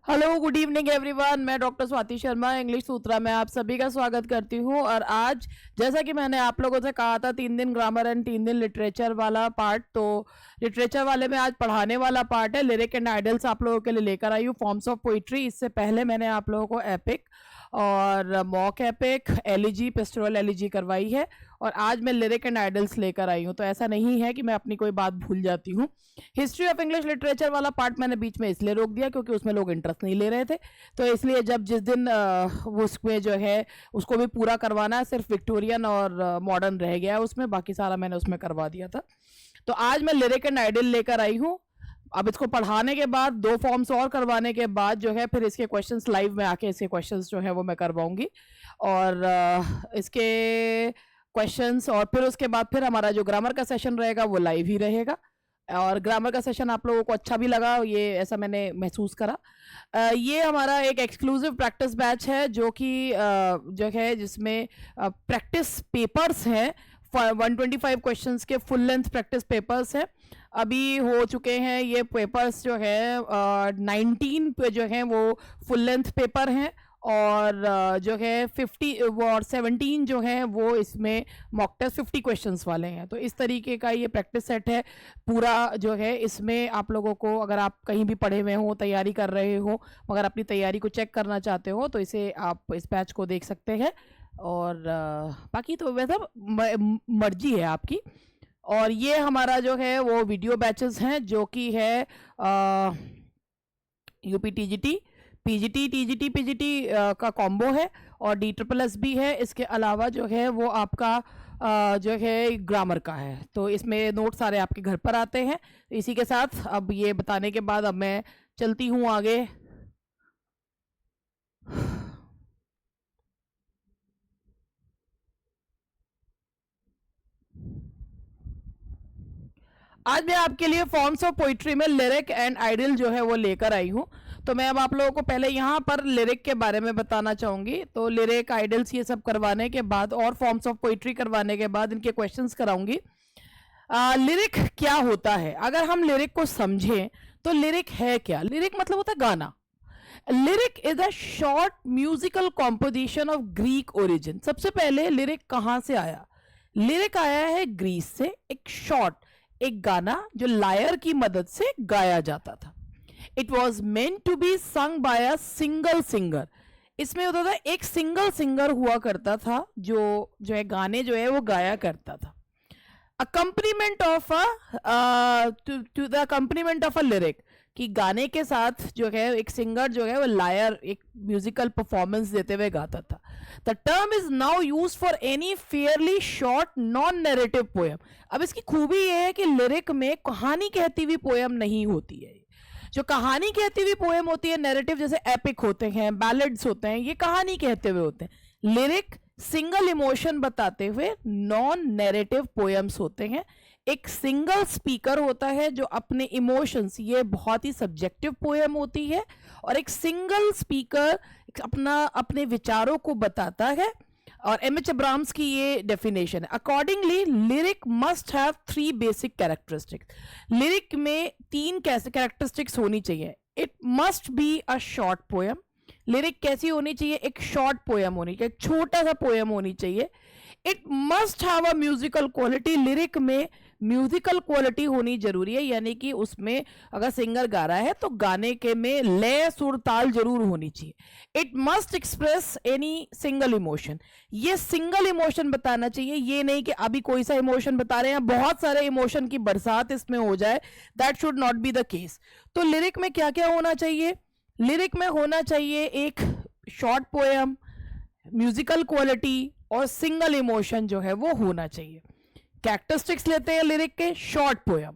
Hello good evening everyone. मैं doctor Swati Sharma English सूत्रा में आप सभी का स्वागत करती हूँ। और आज जैसा कि मैंने आप लोगों से कहा था 3 दिन ग्रामर एंड 3 दिन लिटरेचर वाला पार्ट, तो लिटरेचर वाले में आज पढ़ाने वाला पार्ट है लिरिक एंड आइडल्स आप लोगों के लिए लेकर आई हूँ, फॉर्म्स ऑफ पोइट्री। इससे पहले मैंने आप लोगों को एपिक और mock epic, elegy, pastoral elegy करवाई है और आज मैं लिरिक एंड आइडल्स लेकर आई हूँ। तो ऐसा नहीं है कि मैं अपनी कोई बात भूल जाती हूँ। हिस्ट्री ऑफ इंग्लिश लिटरेचर वाला पार्ट मैंने बीच में इसलिए रोक दिया क्योंकि उसमें लोग इंटरेस्ट नहीं ले रहे थे, तो इसलिए जिस दिन वो उसमें जो है उसको भी पूरा करवाना है, सिर्फ विक्टोरियन और मॉडर्न रह गया है उसमें, बाकी सारा मैंने उसमें करवा दिया था। तो आज मैं लिरिक एंड आइडल लेकर आई हूँ। अब इसको पढ़ाने के बाद 2 फॉर्म्स और करवाने के बाद जो है फिर इसके क्वेश्चंस लाइव में आके इसके क्वेश्चंस जो है वो मैं करवाऊंगी और इसके क्वेश्चंस, और फिर उसके बाद फिर हमारा जो ग्रामर का सेशन रहेगा वो लाइव ही रहेगा। और ग्रामर का सेशन आप लोगों को अच्छा भी लगा, ये ऐसा मैंने महसूस करा। ये हमारा एक एक्सक्लूसिव प्रैक्टिस बैच है जो कि जो है जिसमें प्रैक्टिस पेपर्स हैं, 125 क्वेश्चंस के फुल लेंथ प्रैक्टिस पेपर्स हैं। अभी हो चुके हैं ये पेपर्स जो है 19 पे जो है वो फुल लेंथ पेपर हैं और जो है 50 और 17 जो है वो इसमें मॉक टेस्ट 50 क्वेश्चंस वाले हैं। तो इस तरीके का ये प्रैक्टिस सेट है पूरा जो है। इसमें आप लोगों को, अगर आप कहीं भी पढ़े हुए हो, तैयारी कर रहे हो, मगर अपनी तैयारी को चेक करना चाहते हो, तो इसे आप इस बैच को देख सकते हैं। और बाकी तो वैसा मर्जी है आपकी। और ये हमारा जो है वो वीडियो बैचेस हैं जो कि है UP TGT, PGT, TGT, PGT का कॉम्बो है और DSSS भी है। इसके अलावा जो है वो आपका जो है ग्रामर का है। तो इसमें नोट सारे आपके घर पर आते हैं। इसी के साथ अब ये बताने के बाद अब मैं चलती हूँ आगे। आज मैं आपके लिए फॉर्म्स ऑफ पोइट्री में लिरिक एंड आइडल जो है वो लेकर आई हूँ। तो मैं अब आप लोगों को पहले यहाँ पर लिरिक के बारे में बताना चाहूँगी। तो लिरिक, आइडल्स ये सब करवाने के बाद और फॉर्म्स ऑफ पोइट्री करवाने के बाद इनके क्वेश्चंस कराऊंगी। लिरिक क्या होता है? अगर हम लिरिक को समझें तो लिरिक है क्या? लिरिक मतलब होता है गाना। Lyric is a short musical composition of Greek origin. सबसे पहले लिरिक कहाँ से आया? लिरिक आया है ग्रीस से। एक शॉर्ट, एक गाना जो लायर की मदद से गाया जाता था। It was meant to be sung by a single singer. इसमें होता था एक सिंगल सिंगर हुआ करता था जो है गाने जो है वो गाया करता था। Accompaniment of to the accompaniment of a lyric, कि गाने के साथ जो है एक सिंगर जो है वो लायर, एक म्यूजिकल परफॉर्मेंस देते हुए गाता था। The term is now use for any Fairlie short non narrative poem. अब इसकी खूबी ये है कि लिरिक में कहानी कहती हुई पोएम नहीं होती है। जो कहानी कहती हुई पोएम होती है, नैरेटिव जैसे एपिक होते हैं, बैलेड्स होते हैं, ये कहानी कहते हुए होते हैं। लिरिक सिंगल इमोशन बताते हुए नॉन नैरेटिव पोएम्स होते हैं। एक सिंगल स्पीकर होता है जो अपने इमोशंस, ये बहुत ही सब्जेक्टिव पोएम होती है, और एक सिंगल स्पीकर अपने विचारों को बताता है। और एमएच अब्राम्स की ये डेफिनेशन है। Accordingly lyric must have 3 basic characteristics. Lyric में 3 कैसे कैरेक्टरिस्टिक्स होनी चाहिए। It must be a short poem. Lyric कैसी होनी चाहिए? एक शॉर्ट पोएम होनी चाहिए, एक छोटा सा पोएम होनी चाहिए। It must have a musical quality. Lyric में म्यूजिकल क्वालिटी होनी जरूरी है, यानी कि उसमें अगर सिंगर गा रहा है तो गाने के में लय, सुर, ताल जरूर होनी चाहिए। It must express any single emotion. ये सिंगल इमोशन बताना चाहिए, ये नहीं कि अभी कोई सा इमोशन बता रहे हैं, बहुत सारे इमोशन की बरसात इसमें हो जाए। That should not be the case. तो लिरिक में क्या क्या होना चाहिए? लिरिक में होना चाहिए एक शॉर्ट पोएम, म्यूजिकल क्वालिटी और सिंगल इमोशन जो है वो होना चाहिए। कैरेक्टरिस्टिक्स लेते हैं लिरिक के। Short poem,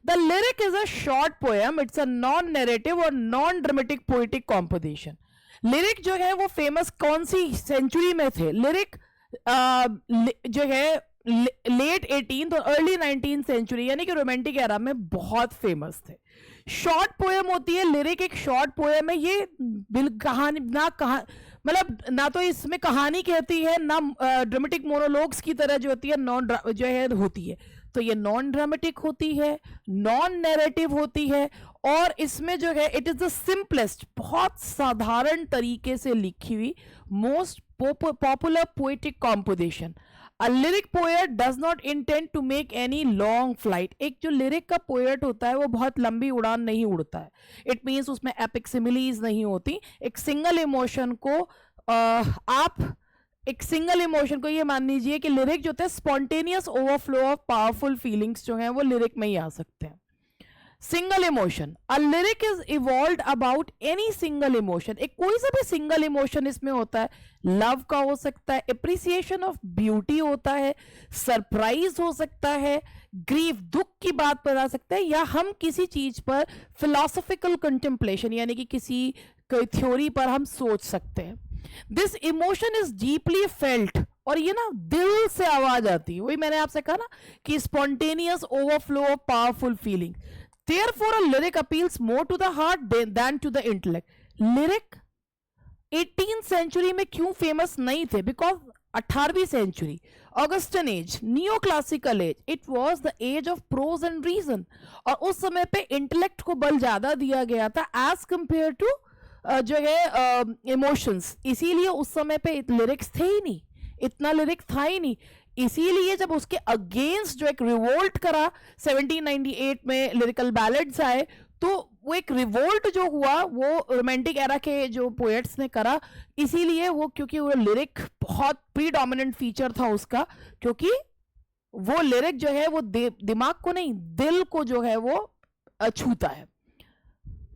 the lyric is a short poem, it's a non narrative और non dramatic poetic composition. Lyric जो है वो फेमस कौन सी सेंचुरी में थे? लिरिक जो है लेट 18th और अर्ली 19th सेंचुरी, यानी कि रोमांटिक एरा में बहुत फेमस थे। शॉर्ट पोएम होती है लिरिक, एक शॉर्ट पोएम है। ये कहानी मतलब ना तो इसमें कहानी कहती है, ना ड्रामेटिक मोनोलॉग्स की तरह जो होती है जो है होती है। तो ये नॉन ड्रामेटिक होती है, नॉन नैरेटिव होती है और इसमें जो है इट इज द सिंपलेस्ट, बहुत साधारण तरीके से लिखी हुई most popular poetic composition. A lyric poet does not intend to make any long flight. एक जो लिरिक का पोएट होता है वो बहुत लंबी उड़ान नहीं उड़ता है। इट मीन्स उसमें एपिक सिमिलीज नहीं होती। एक सिंगल इमोशन को आप एक सिंगल इमोशन को ये मान लीजिए कि लिरिक जो होता है spontaneous overflow of powerful feelings जो हैं वो लिरिक में ही आ सकते हैं। Single emotion, a lyric is evolve about any single emotion. एक कोई सा भी सिंगल इमोशन इसमें होता है। लव का हो सकता है, एप्रिसिएशन ऑफ ब्यूटी होता है, सरप्राइज हो सकता है, ग्रीफ दुख की बात बता सकता है, या हम किसी चीज पर फिलोसफिकल कंटेम्पलेशन यानी कि किसी कोई थ्योरी पर हम सोच सकते हैं। This emotion is deeply felt, और ये ना दिल से आवाज आती है। वही मैंने आपसे कहा ना कि spontaneous overflow of powerful feeling. Therefore, a lyric appeals more to the heart than to the intellect. Lyric 18th century में क्यों फेमस नहीं थे? बिकॉज 18वीं century, Augustan age, neo classical age, it was the age of prose and reason, और उस समय पे intellect को बल ज्यादा दिया गया था एज कंपेयर टू जो है इमोशंस। इसीलिए उस समय पे लिरिक्स थे ही नहीं, इतना लिरिक था ही नहीं। इसीलिए जब उसके अगेंस्ट जो एक रिवोल्ट करा 1798 में लिरिकल बैलेड्स आए, तो वो एक रिवोल्ट जो हुआ वो रोमांटिक एरा के जो पोएट्स ने करा। इसीलिए वो, क्योंकि वो लिरिक बहुत प्रीडोमिनेंट फीचर था उसका, क्योंकि वो लिरिक जो है वो दिमाग को नहीं दिल को जो है वो छूता है।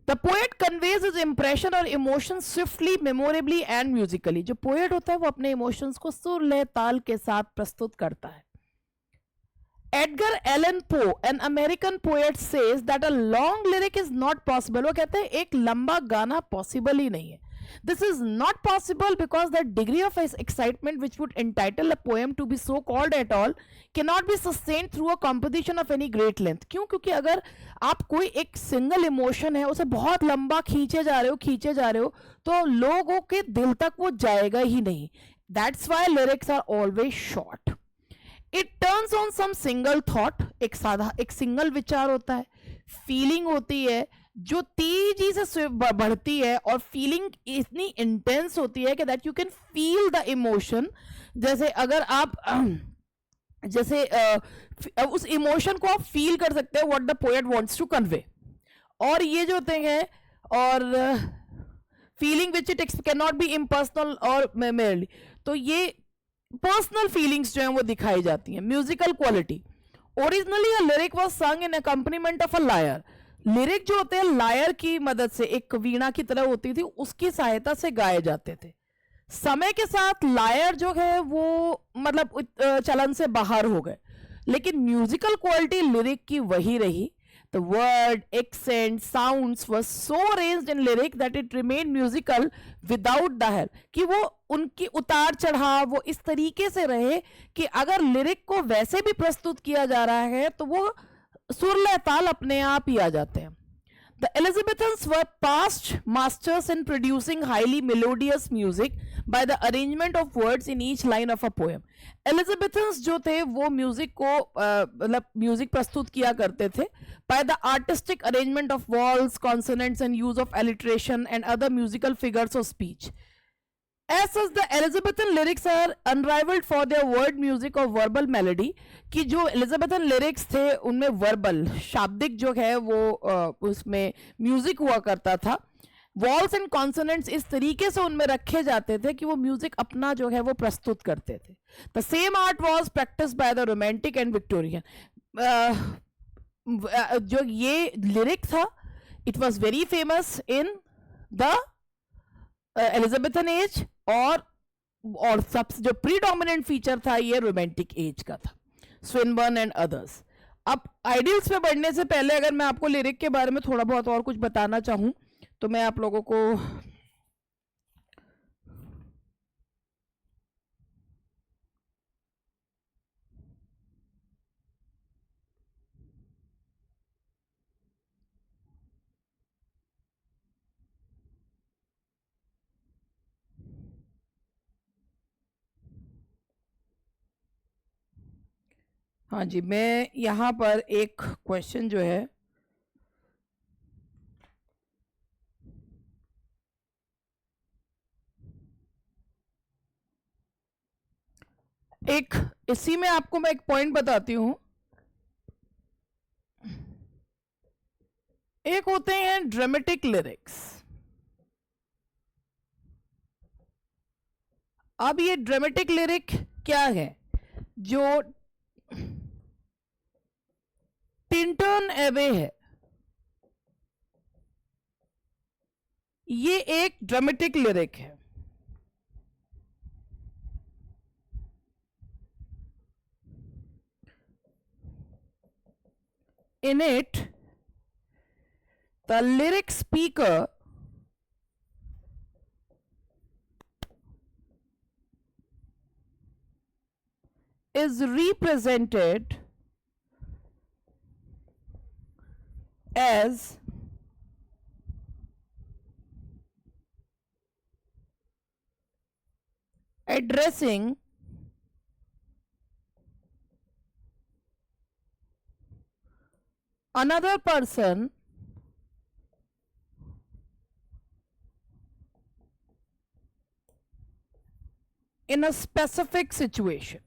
The poet conveys his impression और इमोशन स्विफ्टली, मेमोरेबली एंड म्यूजिकली। जो पोएट होता है वो अपने इमोशंस को सुर लय ताल के साथ प्रस्तुत करता है। Edgar Allan Poe, an American poet, says that a long lyric is not possible. वो कहते हैं एक लंबा गाना पॉसिबल ही नहीं है। This is not possible because the degree of excitement which would entitle a poem to be so called at all cannot be sustained through a composition of any great length. क्यों? क्योंकि अगर आप कोई एक single emotion है उसे बहुत लंबा खींचे जा रहे हो तो लोगों के दिल तक वो जाएगा ही नहीं। That's why lyrics are always short. It turns on some single thought, एक सिंगल विचार होता है, फीलिंग होती है जो तेजी से बढ़ती है, और फीलिंग इतनी इंटेंस होती है कि that you can feel the emotion. जैसे अगर आप उस इमोशन को आप फील कर सकते हैं what the poet wants to convey. और ये जो थिंग है, और feeling which it can not be impersonal और मेमोरली, तो ये पर्सनल फीलिंग्स जो हैं वो दिखाई जाती हैं। Musical quality, originally a lyric was sung in accompaniment of a lyre. Lyric जो होते हैं लायर की मदद से, एक वीणा की तरह होती थी, उसकी सहायता से गाए जाते थे। समय के साथ लायर जो है वो मतलब चलन से बाहर हो गए, लेकिन म्यूजिकल क्वालिटी लिरिक की वही रही। The word, accent, sounds were so arranged in lyric that it remained musical without the help. कि वो उनकी उतार चढ़ाव वो इस तरीके से रहे कि अगर लिरिक को वैसे भी प्रस्तुत किया जा रहा है तो वो सुर लय ताल अपने आप ही आ जाते हैं। The Elizabethans were past masters in producing highly melodious music by the arrangement of words in each line of a poem. Elizabethans जो थे वो म्यूजिक को मतलब म्यूजिक प्रस्तुत किया करते थे by the artistic arrangement of vowels, consonants and use of alliteration and other musical figures of speech. As such, the Elizabethan lyrics are unrivaled for their word music और verbal melody। कि जो Elizabethan lyrics थे उनमें verbal शाब्दिक जो है वो उसमें म्यूजिक हुआ करता था। वॉल्स एंड कॉन्सोनेंट्स इस तरीके से उनमें रखे जाते थे कि वो म्यूजिक अपना जो है वो प्रस्तुत करते थे। The sem art was practice by the romantic and Victorian. जो ये लिरिक था it was very famous in the Elizabethan age, और सबसे जो प्रीडोमिनेंट फीचर था ये रोमांटिक एज का था, स्विनबर्न एंड अदर्स। अब आइडियल्स पे बढ़ने से पहले अगर मैं आपको लिरिक के बारे में थोड़ा बहुत और कुछ बताना चाहूँ तो मैं आप लोगों को हाँ जी, मैं यहाँ पर एक क्वेश्चन जो है एक इसी में आपको मैं एक पॉइंट बताती हूं, एक होते हैं ड्रामेटिक लिरिक्स। अब ये ड्रामेटिक लिरिक क्या है? जो टिंटन एबे है, ये एक ड्रामेटिक लिरिक है। In it, the lyric speaker is represented as addressing another person in a specific situation.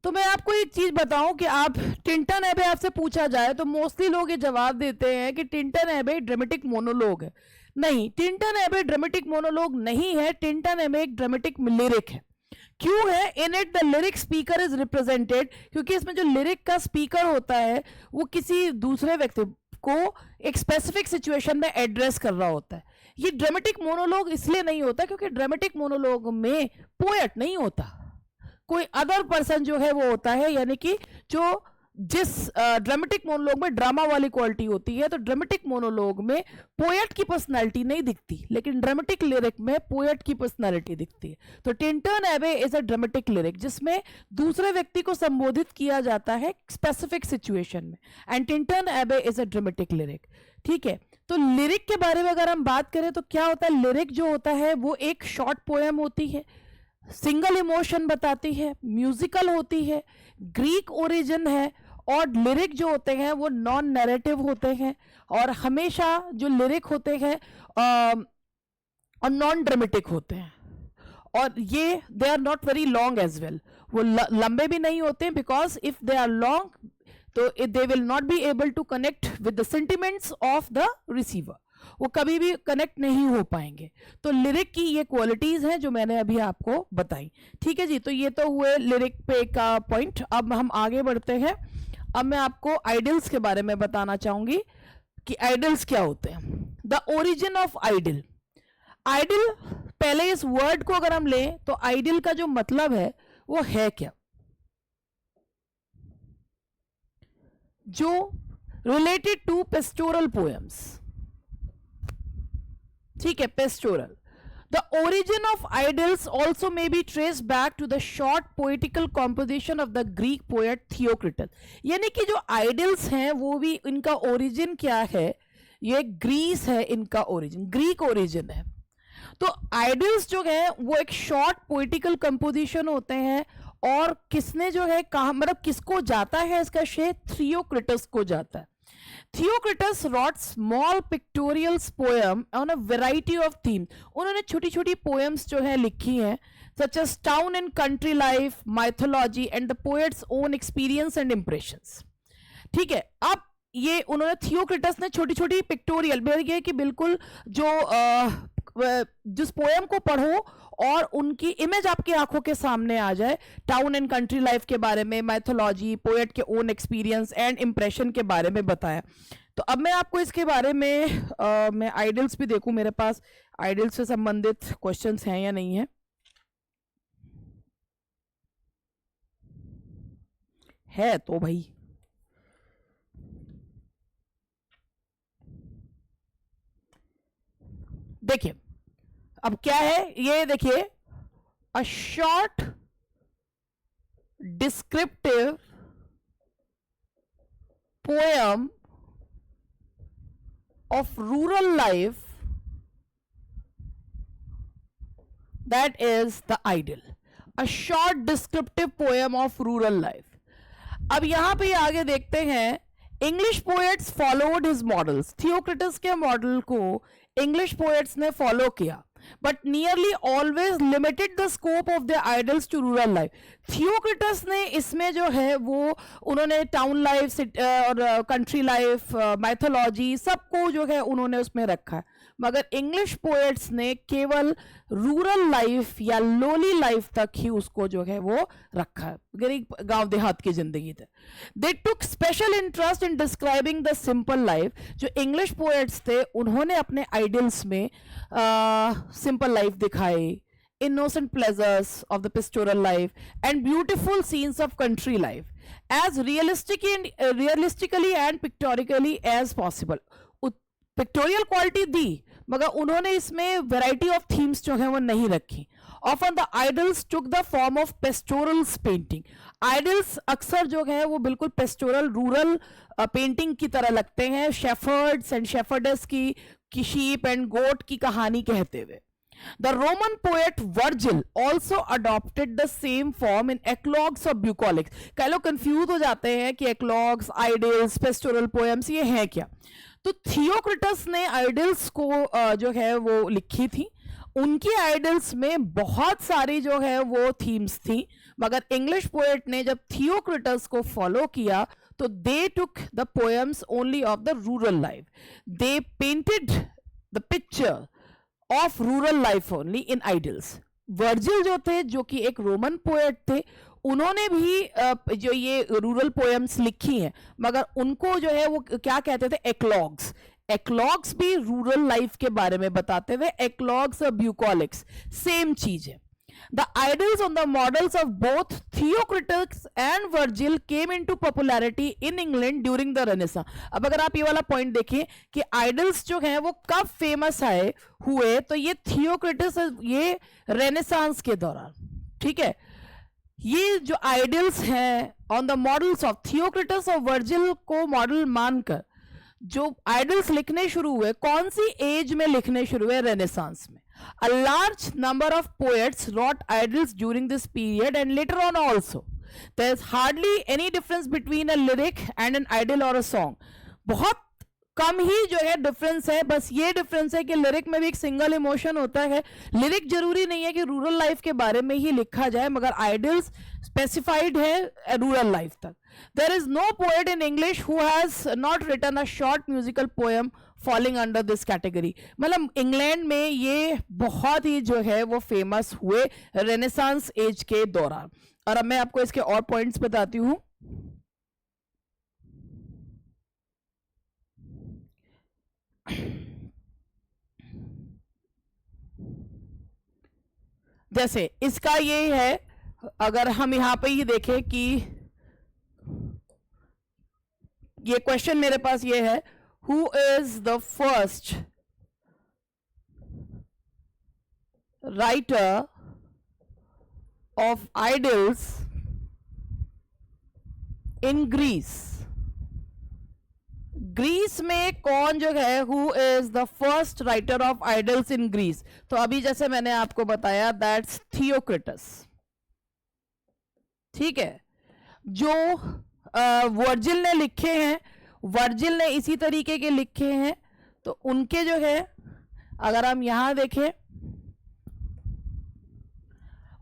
तो मैं आपको एक चीज बताऊं कि आप टिंटन एबे आपसे पूछा जाए तो मोस्टली लोग ये जवाब देते हैं कि टिंटन एबे ड्रामेटिक मोनोलॉग है। नहीं, टिंटन एबे ड्रामेटिक मोनोलॉग नहीं है, टिंटन एबे एक ड्रामेटिक लिरिक है। क्यों है? In it the lyric speaker is represented, क्योंकि इसमें जो लिरिक का स्पीकर होता है वो किसी दूसरे व्यक्ति को एक स्पेसिफिक सिचुएशन में एड्रेस कर रहा होता है। ये ड्रामेटिक मोनोलॉग इसलिए नहीं होता क्योंकि ड्रामेटिक मोनोलॉग में पोएट नहीं होता, कोई अदर पर्सन जो है वो होता है, यानी कि जो जिस ड्रामेटिक मोनोलॉग में ड्रामा वाली क्वालिटी होती है, तो ड्रामेटिक मोनोलॉग में पोएट की पर्सनालिटी नहीं दिखती, लेकिन ड्रामेटिक लिरिक में पोएट की पर्सनालिटी दिखती है। तो टिंटन एबे इज अ ड्रामेटिक लिरिक जिसमें दूसरे व्यक्ति को संबोधित किया जाता है स्पेसिफिक सिचुएशन में, एंड टिंटन एबे इज अ ड्रामेटिक लिरिक। ठीक है, तो लिरिक के बारे में अगर हम बात करें तो क्या होता है? लिरिक जो होता है वो एक शॉर्ट पोएम होती है, सिंगल इमोशन बताती है, म्यूजिकल होती है, ग्रीक ओरिजिन है, और लिरिक जो होते हैं वो नॉन नैरेटिव होते हैं, और हमेशा जो लिरिक होते हैं और नॉन ड्रामेटिक होते हैं, और ये they are not very long as well, वो लंबे भी नहीं होते, because if they are long तो they will not be able to connect with the sentiments of the receiver, वो कभी भी कनेक्ट नहीं हो पाएंगे। तो लिरिक की ये क्वालिटीज हैं जो मैंने अभी आपको बताई। ठीक है जी, तो ये तो हुए लिरिक पे का पॉइंट। अब हम आगे बढ़ते हैं। अब मैं आपको आइडल्स के बारे में बताना चाहूंगी कि आइडल्स क्या होते हैं। The origin of idyll. Idyll, पहले इस वर्ड को अगर हम लें तो आइडल का जो मतलब है वो है क्या? जो रिलेटेड टू पेस्टोरल पोएम्स। ठीक है, pastoral. The origin of idyls also may be traced back to the short poetical composition of the Greek poet Theocritus। यानी कि जो idyls हैं वो भी इनका origin क्या है? ये ग्रीस है, इनका origin ग्रीक origin है। तो idyls जो है वो एक short poetical composition होते हैं, और किसने जो है कहा, मतलब किसको जाता है इसका श्रेय? थियोक्रिटस को जाता है। Theocritus wrote small pictorial poem on a variety of themes। उन्होंने छोटी छोटी poems जो है लिखी हैं, such as town and country life, mythology and the poet's own experience and impressions। ठीक है, अब ये उन्होंने थियोक्रिटस ने छोटी छोटी पिक्टोरियल, ये कि बिल्कुल जो जिस पोएम को पढ़ो और उनकी इमेज आपकी आंखों के सामने आ जाए, टाउन एंड कंट्री लाइफ के बारे में, मैथोलॉजी, पोएट के ओन एक्सपीरियंस एंड इम्प्रेशन के बारे में बताया। तो अब मैं आपको इसके बारे में मैं आइडल्स भी देखूं, मेरे पास आइडल्स से संबंधित क्वेश्चंस हैं या नहीं है तो भाई देखिए अब क्या है ये, देखिए, a short descriptive poem of rural life, that is the idyll. A short descriptive poem of rural life. अब यहां पे आगे देखते हैं, English poets followed his models. Theocritus के मॉडल को इंग्लिश पोएट्स ने फॉलो किया, but nearly always limited the scope of the idylls to rural life. Theocritus ने इसमें जो है वो उन्होंने टाउन लाइफ और कंट्री लाइफ, माइथोलॉजी सबको जो है उन्होंने उसमें रखा है, मगर इंग्लिश पोएट्स ने केवल रूरल लाइफ या लोली लाइफ तक ही उसको जो है वो रखा है, गरीब गांव देहात की जिंदगी थे। They took special interest in describing the simple life. जो इंग्लिश पोएट्स थे उन्होंने अपने आइडियल्स में सिंपल लाइफ दिखाई, innocent pleasures of the pastoral life and beautiful scenes of country life as realistically and pictorially as possible। Pictorial quality दी, मगर उन्होंने इसमें वैरायटी ऑफ थीम्स जो है वो नहीं रखी। Often the idols took the form of pastorals painting. Idols अक्सर जो है वो बिल्कुल पेस्टोरल रूरल पेंटिंग की तरह लगते हैं, शेफर्ड्स एंड शेफर्डेस की शीप एंड गोट की कहानी कहते हुए। The Roman poet Virgil also adopted the same form in eclogues or bucolics। कई लोग कंफ्यूज हो जाते हैं कि eclogues, idyls, pastoral poems ये है क्या। तो थियोक्रिटस ने आइडल्स को जो है वो लिखी थी, उनकी आइडल्स में बहुत सारी जो है वो थीम्स थी, मगर इंग्लिश पोएट ने जब थियोक्रिटस को फॉलो किया तो they took the poems only of the rural life. They painted the picture of rural life only in idylls. Virgil जो थे, जो कि एक रोमन पोएट थे, उन्होंने भी जो ये रूरल पोएम्स लिखी हैं, मगर उनको जो है वो क्या कहते थे, एक्लॉग्स। एक्लॉग्स भी रूरल लाइफ के बारे में बताते हुए, एक्लॉग्स और ब्यूकॉलिक्स सेम चीज है। The idols on the models of both Theocritus and Virgil came into popularity in England during the Renaissance। अब अगर आप ये वाला पॉइंट देखें कि आइडल्स जो हैं वो कब फेमस आए हुए, तो ये थियोक्रिटस, ये रेनेसांस के दौरान, ठीक है। ये जो आइडल्स हैं ऑन द मॉडल्स ऑफ थियोक्रिटस और वर्जिल को मॉडल मानकर जो आइडल्स लिखने शुरू हुए, कौन सी एज में लिखने शुरू हुए, रेनेसांस में। A large number of poets wrote idyls during this period and later on also. There is hardly any difference between a lyric and an idyll or a song। बहुत कम ही जो है डिफरेंस है, बस ये डिफरेंस है कि lyric में भी एक सिंगल इमोशन होता है। लिरिक जरूरी नहीं है कि रूरल लाइफ के बारे में ही लिखा जाए, मगर आइडल्स स्पेसिफाइड है रूरल लाइफ तक। There is no poet in English who has not written a short musical poem falling under this category। मतलब इंग्लैंड में ये बहुत ही जो है वो फेमस हुए रेनेसांस एज के दौरान। और अब मैं आपको इसके और पॉइंट्स बताती हूँ। जैसे इसका ये है, अगर हम यहां पे ही देखें कि ये क्वेश्चन मेरे पास ये है, who is the first writer of idyls in Greece। Greece में कौन जो है, who is the first writer of idyls in Greece। तो अभी जैसे मैंने आपको बताया, that's थियोक्रिटस, ठीक है। जो वर्जिल ने लिखे हैं, वर्जिल ने इसी तरीके के लिखे हैं, तो उनके जो है अगर हम यहां देखें,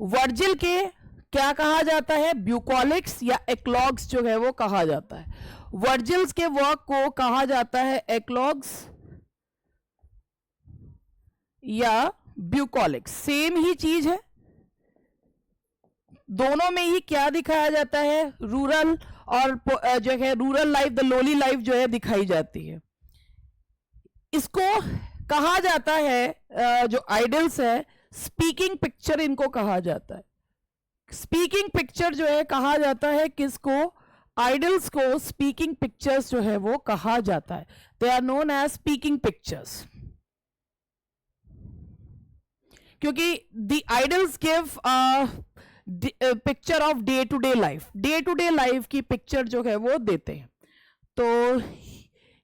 वर्जिल के क्या कहा जाता है, ब्यूकॉलिक्स या एक्लॉग्स जो है वो कहा जाता है। वर्जिल्स के वर्क को कहा जाता है एक्लॉग्स या ब्यूकॉलिक्स, सेम ही चीज है। दोनों में ही क्या दिखाया जाता है, रूरल और जो है rural life, the lolly life जो है दिखाई जाती है। इसको कहा जाता है, जो आइडल्स है, स्पीकिंग पिक्चर इनको कहा जाता है। स्पीकिंग पिक्चर जो है कहा जाता है किसको, आइडल्स को स्पीकिंग पिक्चर्स जो है वो कहा जाता है। They are known as speaking pictures, क्योंकि the idylls give picture of day to day life की पिक्चर जो है वो देते हैं। तो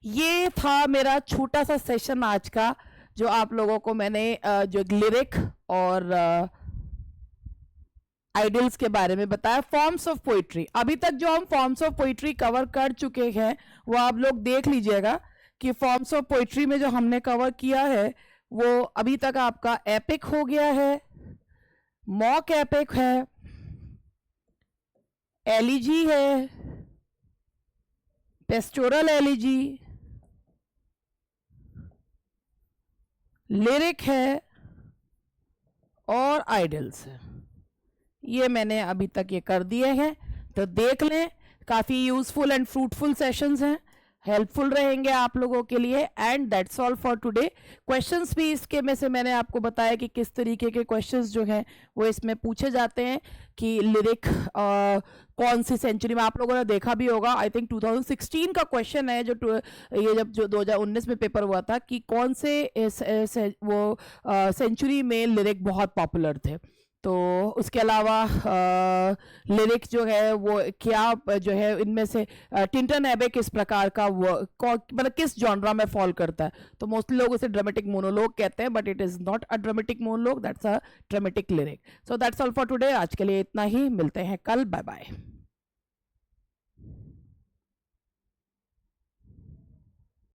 ये था मेरा छोटा सा सेशन आज का, जो आप लोगों को मैंने जो लिरिक और आइडल्स के बारे में बताया। फॉर्म्स ऑफ पोइट्री, अभी तक जो हम फॉर्म्स ऑफ पोइट्री कवर कर चुके हैं वो आप लोग देख लीजिएगा कि फॉर्म्स ऑफ पोइट्री में जो हमने कवर किया है वो अभी तक आपका एपिक हो गया है, मॉक एपिक है, एलिजी है, पेस्टोरल एलिजी, लिरिक है और आइडल्स है। ये मैंने अभी तक ये कर दिए हैं, तो देख लें, काफ़ी यूजफुल एंड फ्रूटफुल सेशंस हैं, हेल्पफुल रहेंगे आप लोगों के लिए। And that's all for today. Questions भी इसके में से मैंने आपको बताया कि किस तरीके के क्वेश्चंस जो हैं वो इसमें पूछे जाते हैं कि लिरिक कौन सी सेंचुरी में, आप लोगों ने देखा भी होगा, आई थिंक 2016 का क्वेश्चन है ये जब जो 2019 में पेपर हुआ था कि कौन से वो सेंचुरी में लिरिक बहुत पॉपुलर थे। तो उसके अलावा लिरिक जो है वो क्या जो है इनमें से टिंटन एबे किस प्रकार का वो मतलब किस जॉनरा में फॉल करता है। तो मोस्टली लोग उसे ड्रामेटिक मोनोलॉग कहते हैं, but it is not a dramatic monologue, that's a dramatic lyric. So that's all for today. आज के लिए इतना ही, मिलते हैं कल, बाय बाय।